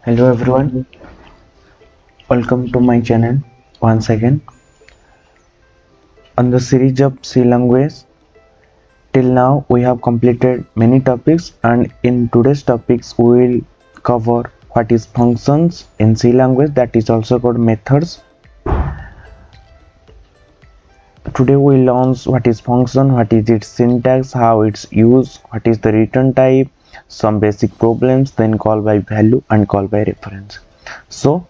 Hello everyone, welcome to my channel once again. On the series of C language, till now we have completed many topics, and in today's topics we will cover what is functions in C language, that is also called methods. Today we learn what is function, what is its syntax, how it's used, what is the return type, some basic problems, then call by value and call by reference. So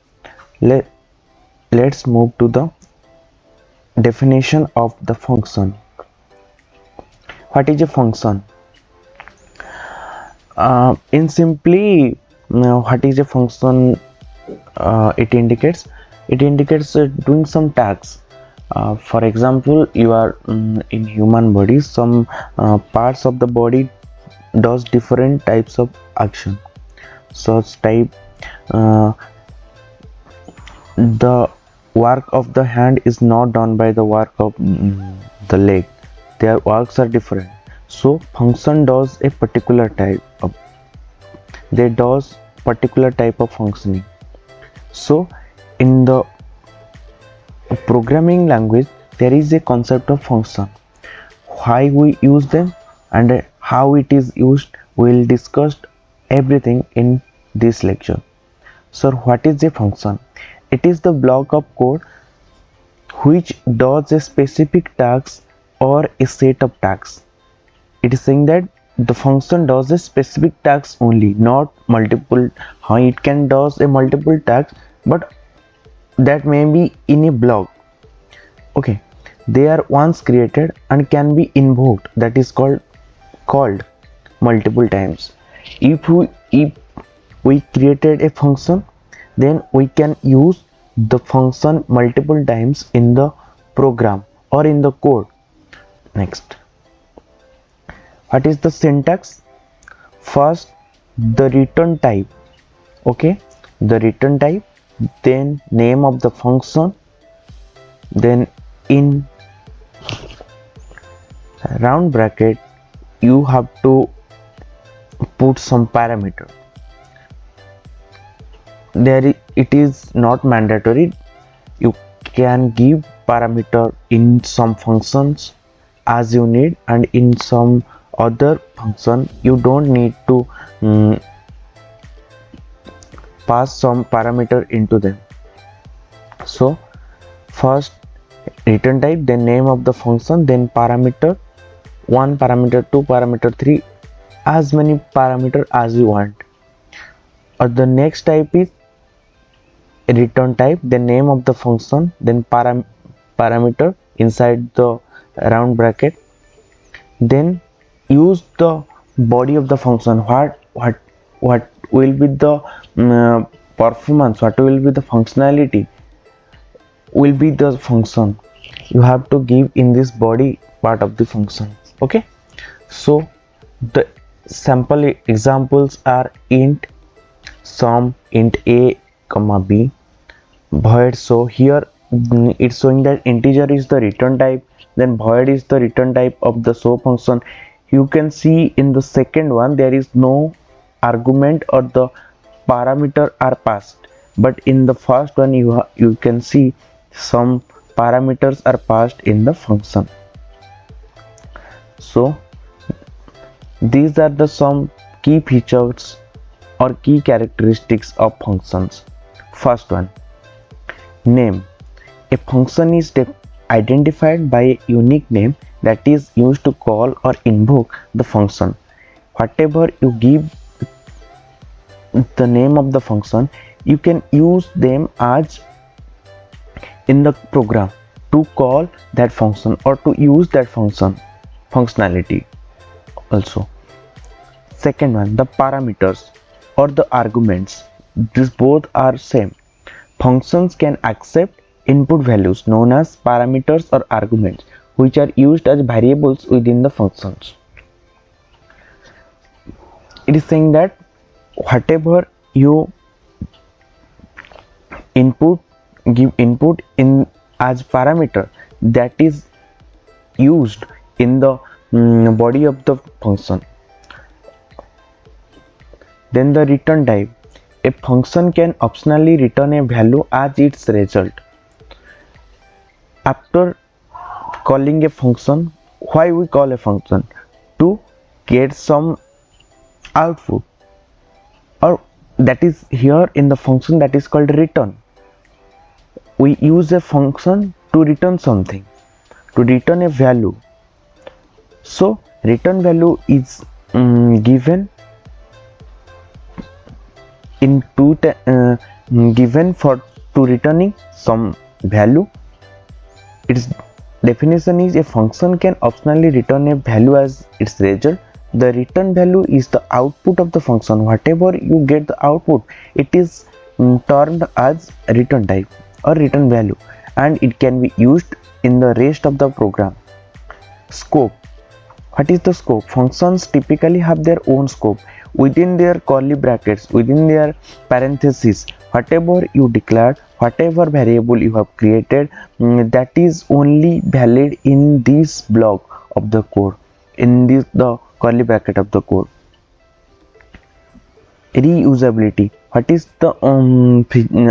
let's move to the definition of the function. What is a function? In simply, what is a function? It indicates doing some tasks. For example, you are in human body, some parts of the body does different types of action. Such type, uh, the work of the hand is not done by the work of the leg. Their works are different. So function does a particular type of, they does particular type of functioning. So in the programming language there is a concept of function. Why we use them and how it is used, we will discuss everything in this lecture. So what is a function? It is the block of code which does a specific task or a set of tasks. It is saying that the function does a specific task only, not multiple. How it can does a multiple task, but that may be in a block. Okay, they are once created and can be invoked, that is called multiple times. If we created a function, then we can use the function multiple times in the program or in the code. Next, what is the syntax? First, the return type. Okay, the return type, then name of the function, then in round bracket you have to put some parameter. It is not mandatory, you can give parameter in some functions as you need, and in some other function you don't need to pass some parameter into them. So first return type, then name of the function, then parameter 1, parameter 2, parameter 3, as many parameter as you want. Or the next type is return type, then name of the function, then parameter inside the round bracket, then use the body of the function. What will be the performance, what will be the functionality, will be the function you have to give in this body part of the function. Okay, so the sample examples are int sum, int a comma b, void. So here it's showing that integer is the return type, then void is the return type of the show function. You can see in the second one there is no argument or the parameter are passed, but in the first one you can see some parameters are passed in the function. So these are the some key features or key characteristics of functions. First one, name. A function is identified by a unique name that is used to call or invoke the function. Whatever you give the name of the function, you can use them as in the program to call that function or to use that functionality also. Second one, the parameters or the arguments. These both are same. Functions can accept input values known as parameters or arguments, which are used as variables within the functions. It is saying that whatever you give input in as parameter, that is used in the body of the function. Then the return type. a function can optionally return a value as its result. After calling a function, why we call a function? To get some output, or that is here in the function that is called return. We use a function to return something, to return a value. So return value is given in given for to returning some value. Its definition is a function can optionally return a value as its result. The return value is the output of the function. Whatever you get the output, it is termed as return type or return value, and it can be used in the rest of the program. Scope. What is the scope? Functions typically have their own scope. Within their curly brackets, within their parentheses, whatever you declared, whatever variable you have created, that is only valid in this block of the code, in the curly bracket of the code. Reusability. What is the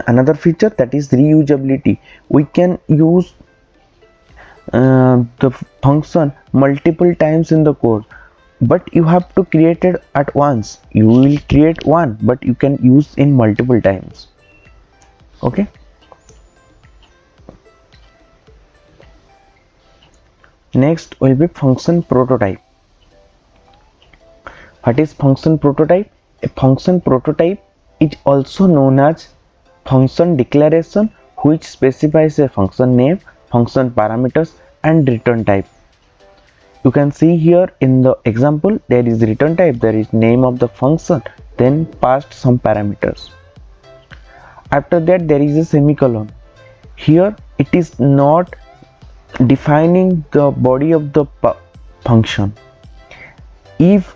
another feature? That is reusability. We can use the function multiple times in the code, but you have to create it at once. You will create one, but you can use in multiple times. Okay. Next will be function prototype. What is function prototype? A function prototype is also known as function declaration, which specifies a function name, function parameters, and return type. You can see here in the example, there is return type, there is name of the function, then passed some parameters. After that, there is a semicolon. Here it is not defining the body of the function. If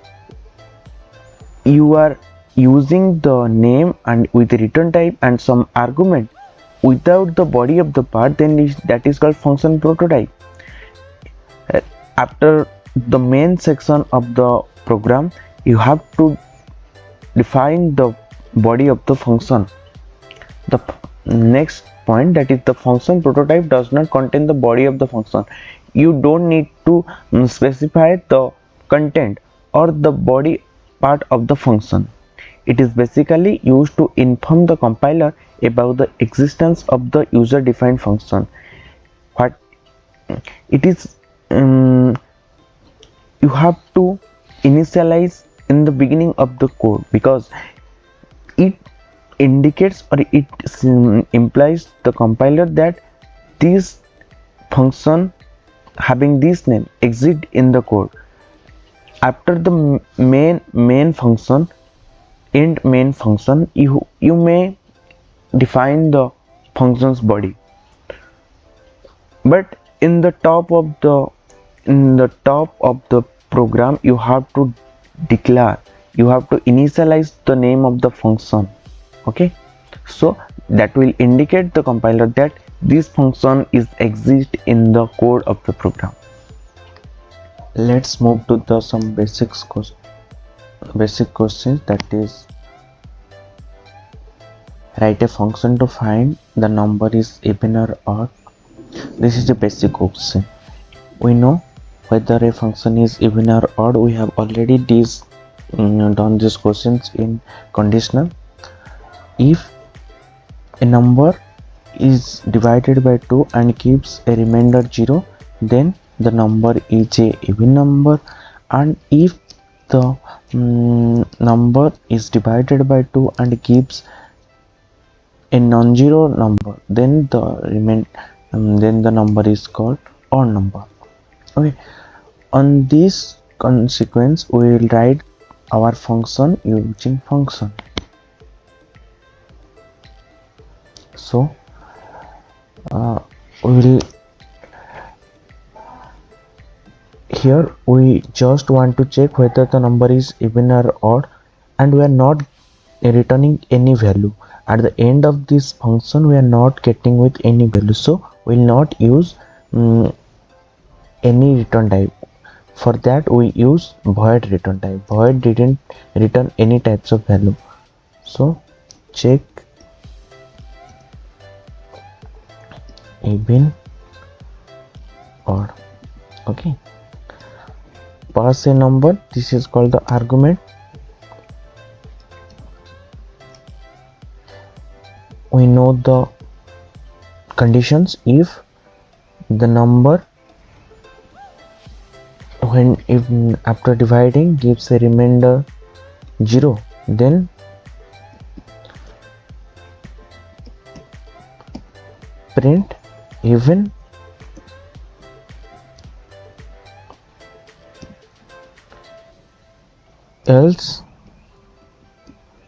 you are using the name and with return type and some argument without the body of the part, then that is called function prototype. After the main section of the program, you have to define the body of the function. The next point, that is the function prototype does not contain the body of the function. You don't need to specify the content or the body part of the function. It is basically used to inform the compiler about the existence of the user defined function. What it is, you have to initialize in the beginning of the code, because it indicates or it implies the compiler that this function having this name exists in the code. After the main function, int main function, you may define the function's body, but in the top of the program, you have to declare, you have to initialize the name of the function. Okay, so that will indicate the compiler that this function is exist in the code of the program. Let's move to some basic questions, that is, write a function to find the number is even or odd. This is the basic question. We know whether a function is even or odd. We have already done these questions in conditional. If a number is divided by 2 and keeps a remainder 0, then the number is a even number, and if the number is divided by 2 and gives a non-zero number, then the number is called odd number. Okay, on this consequence we will write our function using function. So here we just want to check whether the number is even or odd, and we are not returning any value. At the end of this function, we are not getting with any value, so we will not use any return type. For that we use void return type. Void didn't return any types of value, so check even odd. Okay, pass a number, this is called the argument. We know the conditions. If the number if after dividing gives a remainder 0, then print even, else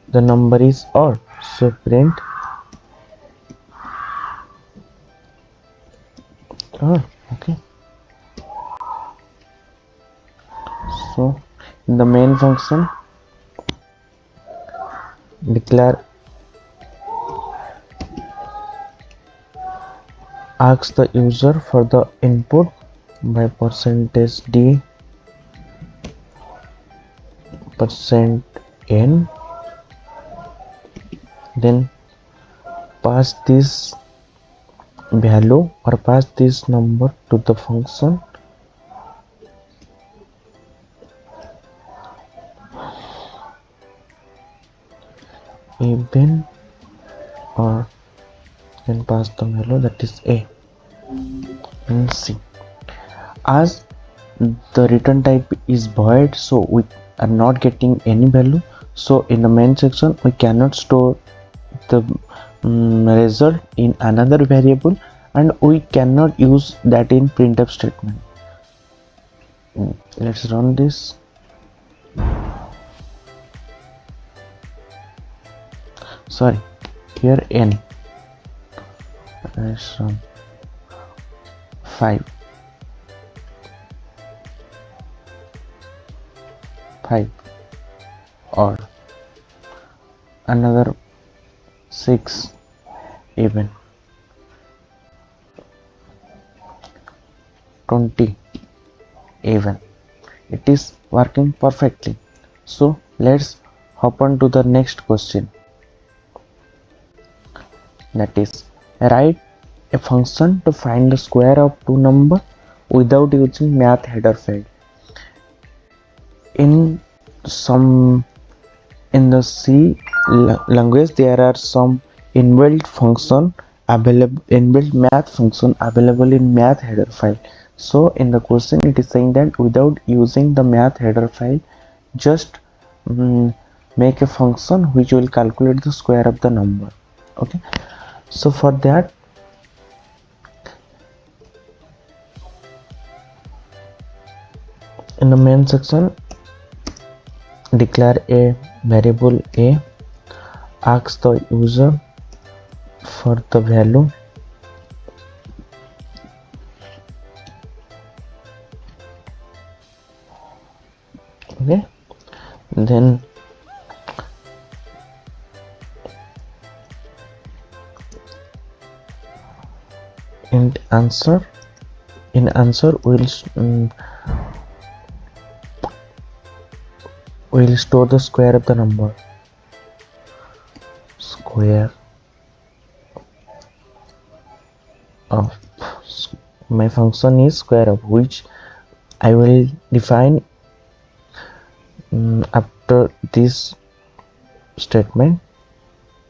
the number is odd. So print odd. Okay, so in the main function declare ask the user for the input by %d %n, then pass this value or pass this number to the function even, or then pass the value that is a and c. As the return type is void, so we are not getting any value, so in the main section we cannot store the result in another variable, and we cannot use that in printf statement. Let's run this. Sorry, here n, let's run 5 or another 6 even, 20 even. It is working perfectly. So let's hop on to the next question, that is write a function to find the square of two numbers without using math header file. In the C language there are some inbuilt function available, inbuilt math function available in math header file. So in the question it is saying that without using the math header file, just make a function which will calculate the square of the number. Okay, so for that in the main section declare a variable a, ask the user for the value okay, then int answer, in answer we'll store the square of the number, square of my function is square of, which I will define after this statement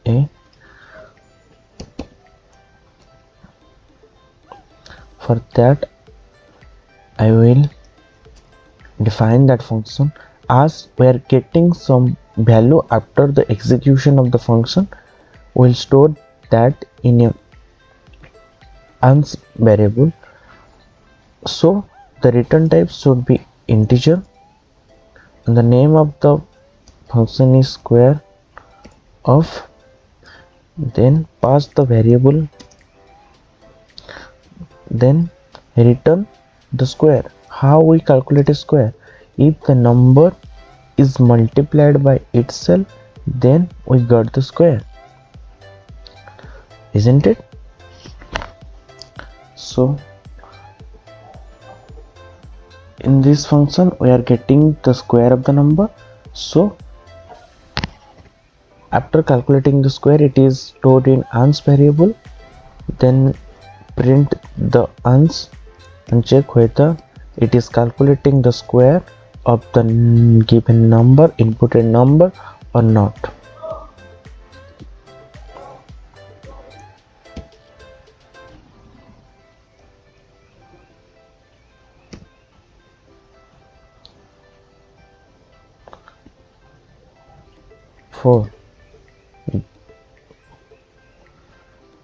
a. For that I will define that function. As we are getting some value after the execution of the function, we'll store that in a ans variable. So the return type should be integer and the name of the function is square of, then pass the variable, then return the square. How we calculate a square? If the number is multiplied by itself, then we got the square, isn't it? So in this function we are getting the square of the number, so after calculating the square, it is stored in uns variable. Then print the uns and check whether it is calculating the square of the given number, inputted number, or not. Four.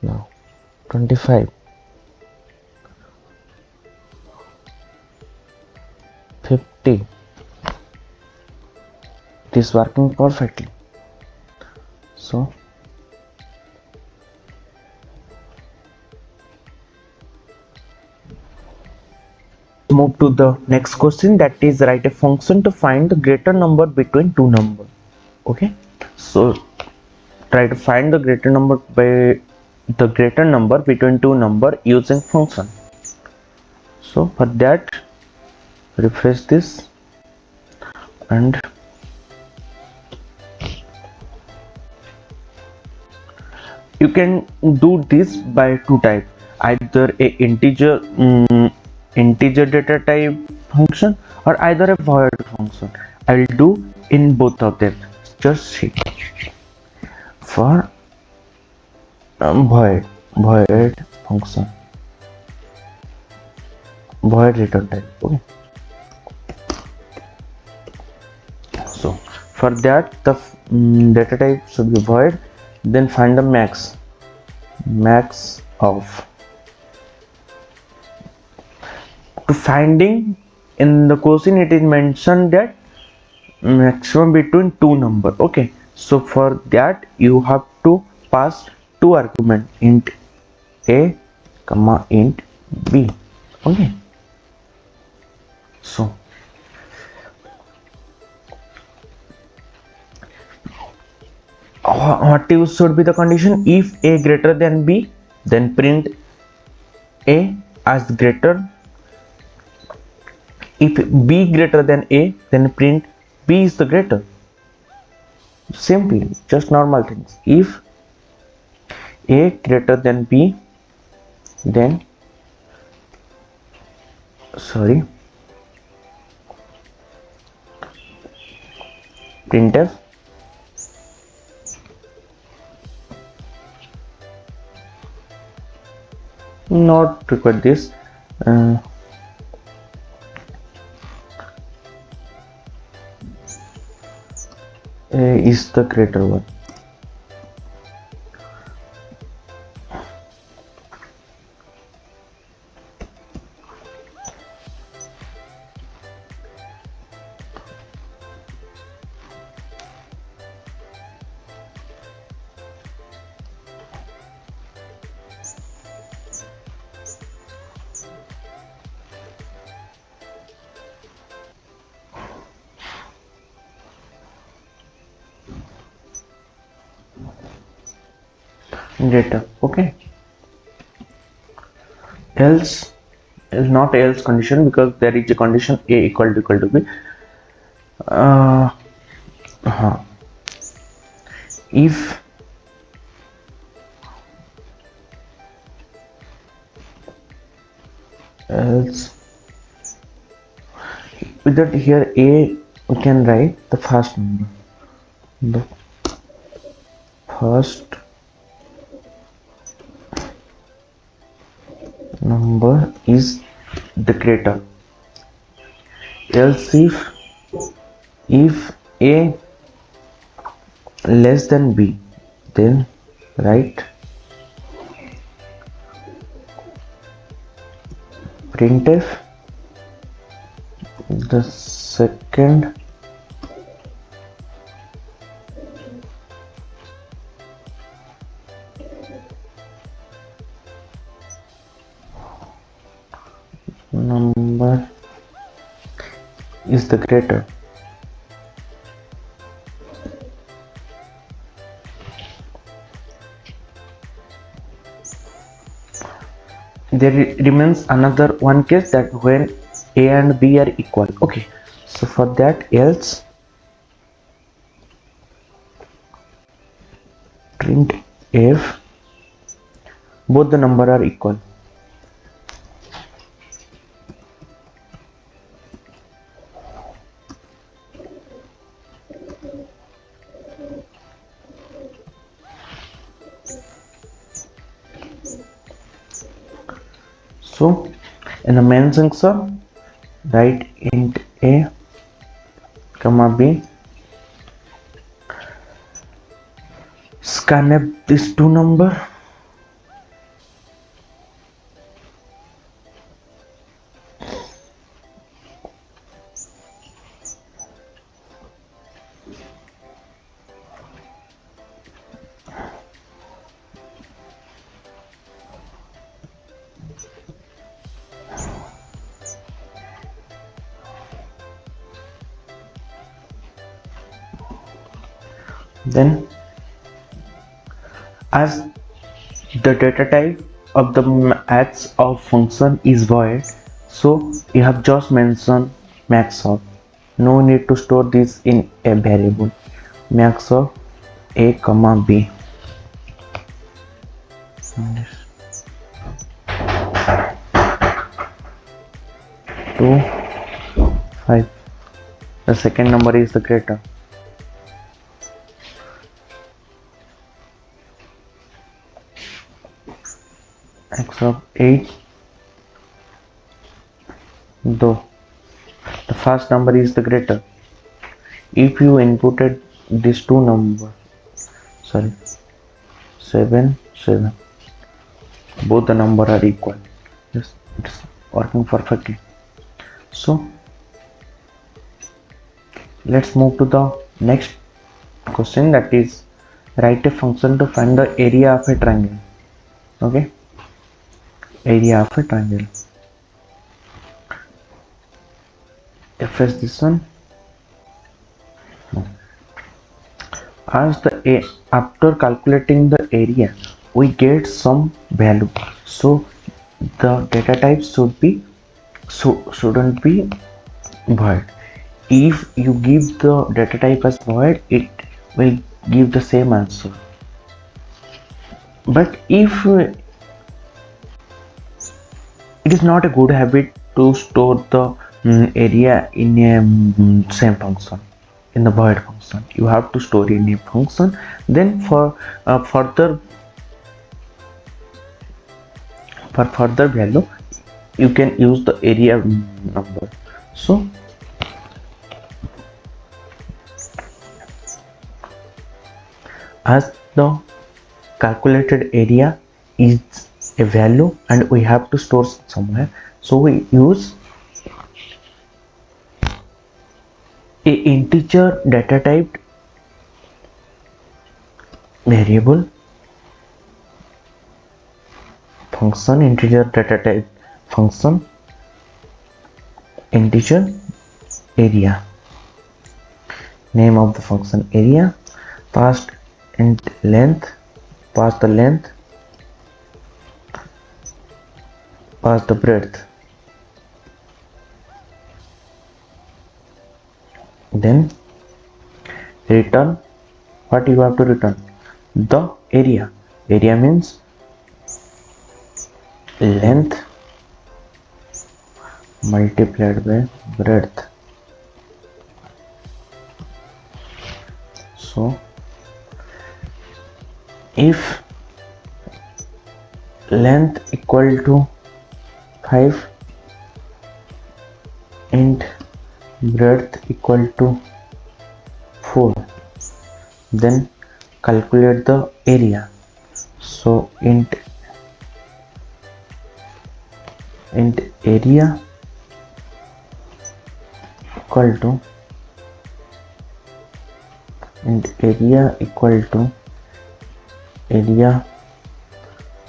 Now 25, 50. It is working perfectly. So move to the next question, that is write a function to find the greater number between two numbers. Okay, so try to find the greater number between two numbers using function. So for that, refresh this and you can do this by two types, either a integer data type function or either a void function. I will do in both of them. Just see. For void function, void return type. Okay, so for that the data type should be void. Then find the max of, to finding in the question it is mentioned that maximum between two number. Okay, so for that you have to pass two argument, int a comma int b. Okay, so what should be the condition? If a greater than b, then print a as greater. If b greater than a, then print b is the greater. Simply just normal things. If a greater than b, then printf not require this. A is the greater one. Data. Okay, else is not else condition, because there is a condition a equal to b. If else, with that here a we can write the first number, the first number is the greater. Else if a less than b, then write printf the second number is the greater. There remains another one case, that when a and b are equal. Okay, so for that else print if both the number are equal. So in the main function, write int a comma b, scanf these two number, then as the data type of the max of function is void, so you have just mentioned max of. No need to store this in a variable. Max of a comma b. 2 5. The second number is the greater. X of 8, though the first number is the greater. If you inputted these two numbers, 7 7, both the number are equal. Yes, it's working perfectly. So let's move to the next question, that is write a function to find the area of a triangle. Okay, area of a triangle. Refresh this one. As the after calculating the area, we get some value. So the data type shouldn't be void. If you give the data type as void, it will give the same answer. But if it is not a good habit to store the area in a same function, in the void function. You have to store in a function. Then for further value, you can use the area number. So as the calculated area is a value and we have to store somewhere, so we use a integer data type variable function, integer data type function, integer area, name of the function area, passed int length, pass the length, pass the breadth, then return what you have to return, the area. Area means length multiplied by breadth. So if length equal to 5 and breadth equal to 4, then calculate the area. So int area equal to area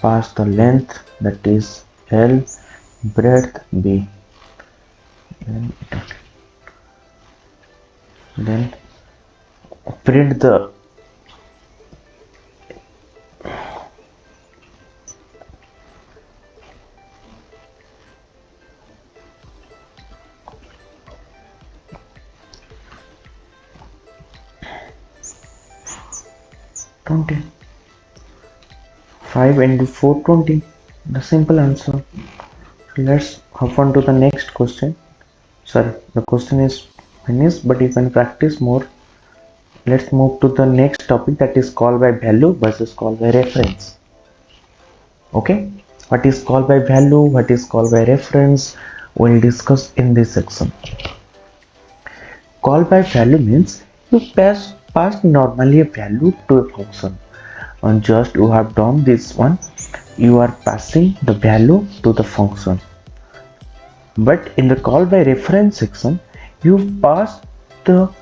pass the length, that is L, breadth B, then print the 5 into 4 20. The simple answer. Let's hop on to the next question. Sorry, the question is finished, but you can practice more. Let's move to the next topic, that is call by value versus call by reference. Okay, what is call by value, what is call by reference, we'll discuss in this section. Call by value means you pass normally a value to a function, and just you have done this one, you are passing the value to the function. But in the call by reference section, you pass the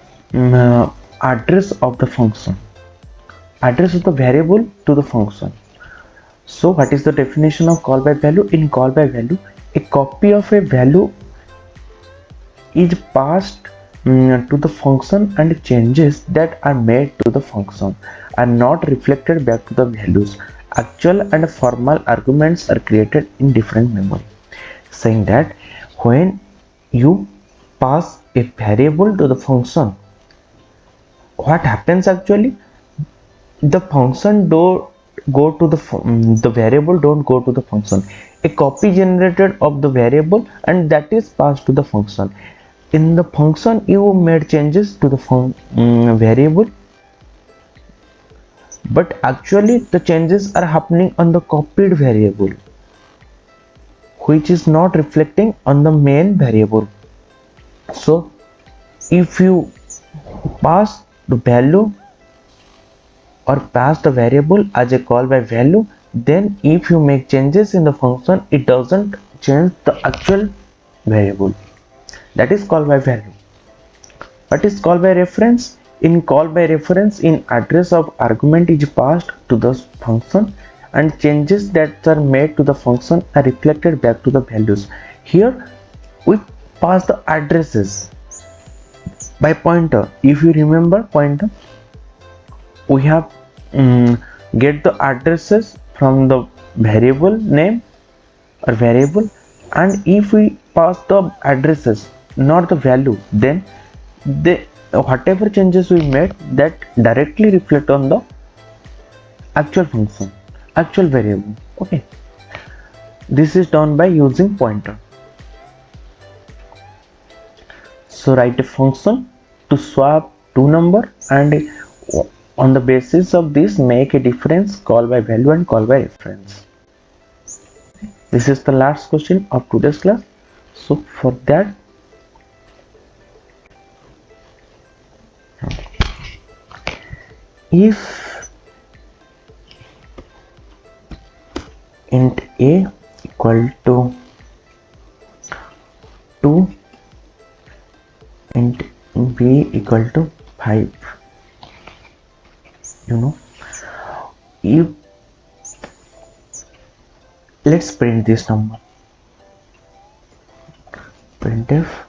address of the function, address of the variable to the function. So what is the definition of call by value? In call by value, a copy of a value is passed to the function, and changes that are made to the function are not reflected back to the values. Actual and formal arguments are created in different memory, saying that when you pass a variable to the function, what happens actually? The function don't go to the variable don't go to the function. A copy generated of the variable, and that is passed to the function. In the function, you made changes to the variable, but actually the changes are happening on the copied variable, which is not reflecting on the main variable. So if you pass the value or pass the variable as a call by value, then if you make changes in the function, it doesn't change the actual variable. That is call by value. What is call by reference? In call by reference, in address of argument is passed to the function, and changes that are made to the function are reflected back to the values. Here we pass the addresses by pointer. If you remember pointer, we have get the addresses from the variable name or variable, and if we pass the addresses, not the value, then whatever changes we made, that directly reflect on the actual function, actual variable. Okay, this is done by using pointer. So write a function to swap two number, and on the basis of this make a difference, call by value and call by reference. This is the last question of today's class. So for that, if int a equal to 2, int b equal to 5, let's print this number. Printf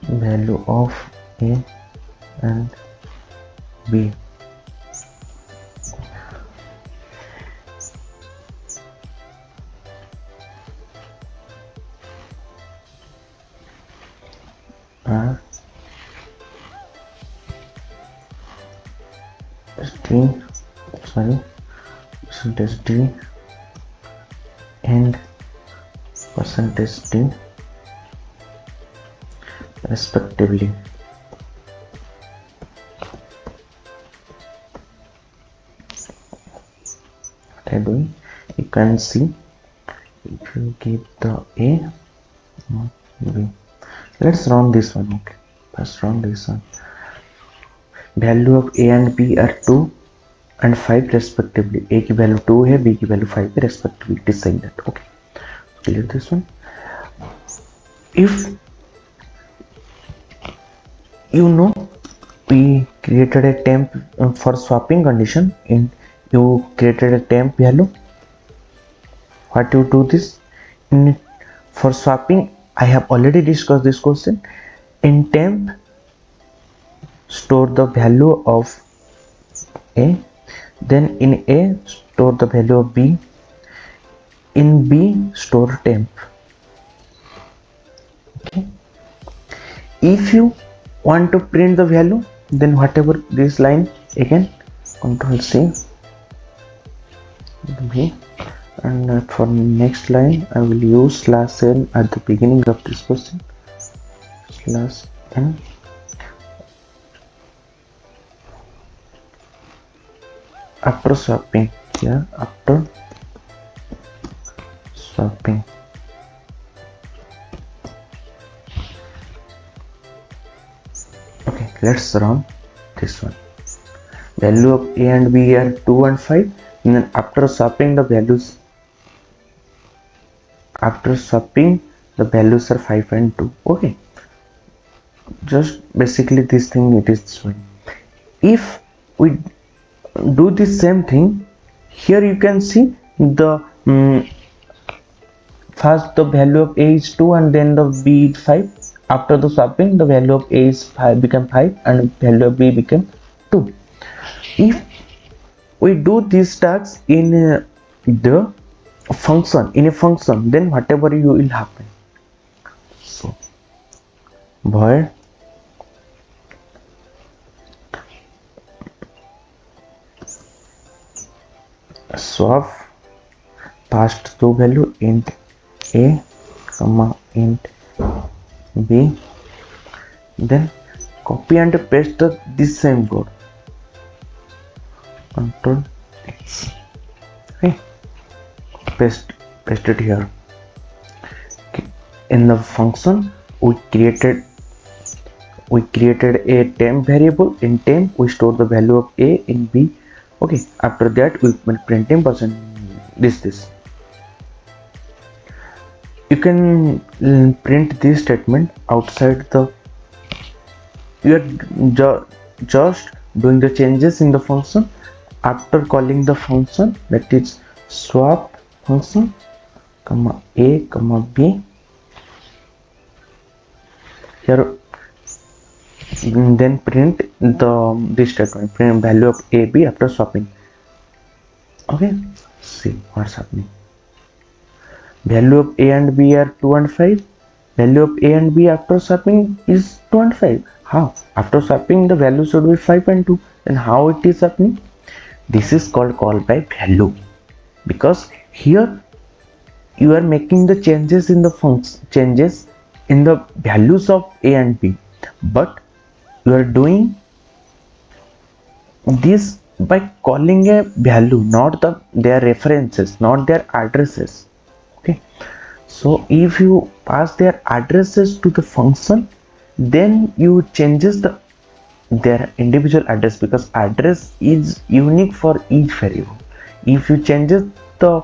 value of a and b. Percentage d and percentage d respectively. What I doing? You can see if you give the a, not b. Let's run this one. Okay, let's run this one. Value of a and b are 2 and 5 respectively. A की value 2 है, b की value 5 है respectively. It is saying that. Okay, clear this one. If we created a temp for swapping condition, in you created a temp value. What you do this for swapping? I have already discussed this question. In temp, store the value of a, then in a store the value of b, in B store temp. Okay. If you want to print the value, then whatever this line, again Control C B, and for next line I will use /n at the beginning of this question, /n after swapping. Here after swapping. Okay, let's run this one. Value of A and B are 2 and 5, and then after swapping the values are 5 and 2. Okay, just basically this thing it is showing. If we do the same thing here, you can see the first the value of A is 2 and then the B is 5. After the swapping, the value of A is 5 become 5 and value of B became 2. If we do these tasks in the function, then whatever you will happen. So void swap past two value int A comma int B, then copy and paste this same code, Control X. Okay, paste it here. Okay. In the function we created a temp variable. In temp we store the value of A in B. Okay, after that we will print %, this. You can print this statement outside the, you are just doing the changes in the function after calling the function, that is swap function comma A comma B. Here then print this statement, print value of A B after swapping. Okay, see what's happening. Value of A and B are 2 and 5. Value of A and B after swapping is 2 and 5. How? After swapping the value should be 5 and 2. Then how it is happening? This is called call by value, because here you are making the changes in the values of A and B, but you are doing this by calling a value, not their references, not their addresses. Okay, so if you pass their addresses to the function, then you changes their individual address, because address is unique for each variable. If you changes the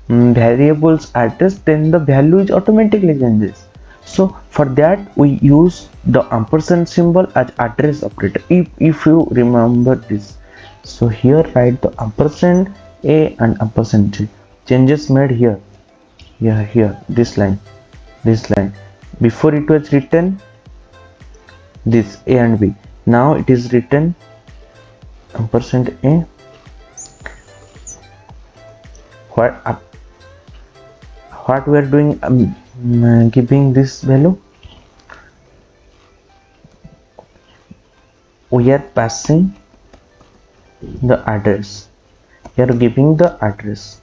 variable's address, then the value is automatically changes. So for that we use the ampersand symbol as address operator, if you remember this. So here write the ampersand A and ampersand J. Changes made here, this line. Before it was written this A and B, now it is written ampersand A. What we are doing, giving this value, we are passing the address. We are giving the address.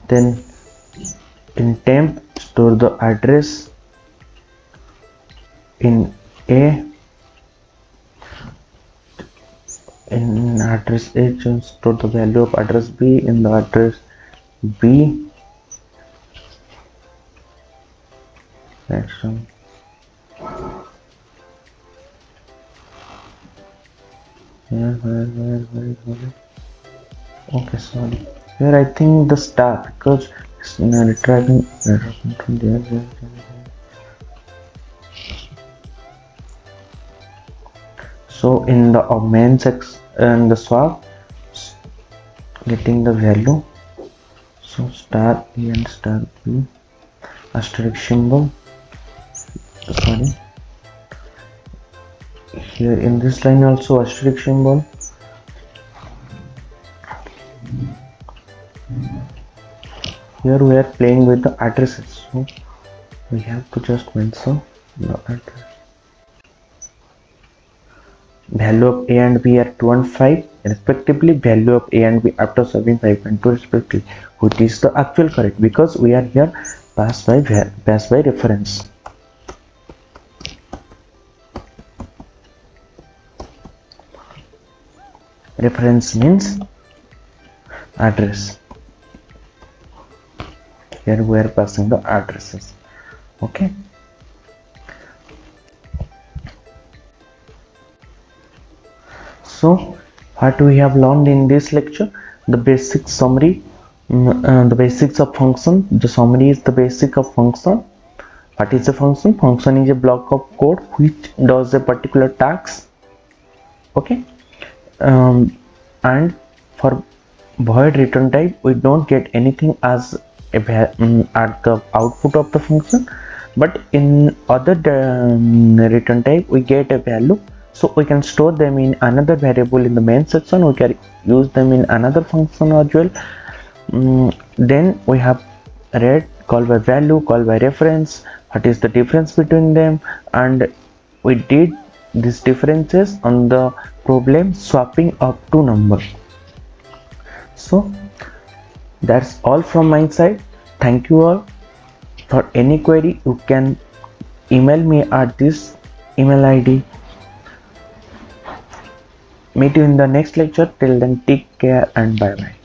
Then in temp store the address in A, in address A just store the value of address B in the address B. That's where okay, sorry, here I think the star, because it's retrieving from there. So in the main section and the swap, getting the value, So star A and star B, asterisk symbol, sorry, here in this line also asterisk symbol. Here we are playing with the addresses, so we have to just mention the address. Value of A and B are 2 and 5 respectively. Value of A and B after solving 5 and 2 respectively, which is the actual correct because we are here pass by reference. Reference means address. Here we are passing the addresses. Okay. So what we have learned in this lecture, the basic summary, the basics of function. The summary is the basic of function. What is a function? Function is a block of code which does a particular task. Okay. And for void return type, we don't get anything as at the output of the function, but in other return type we get a value, so we can store them in another variable in the main section. We can use them in another function as well. Then we have read call by value, call by reference, what is the difference between them, and we did these differences on the problem swapping up two numbers. So that's all from my side. Thank you all. For any query you can email me at this email ID. Meet you in the next lecture. Till then, take care and bye bye.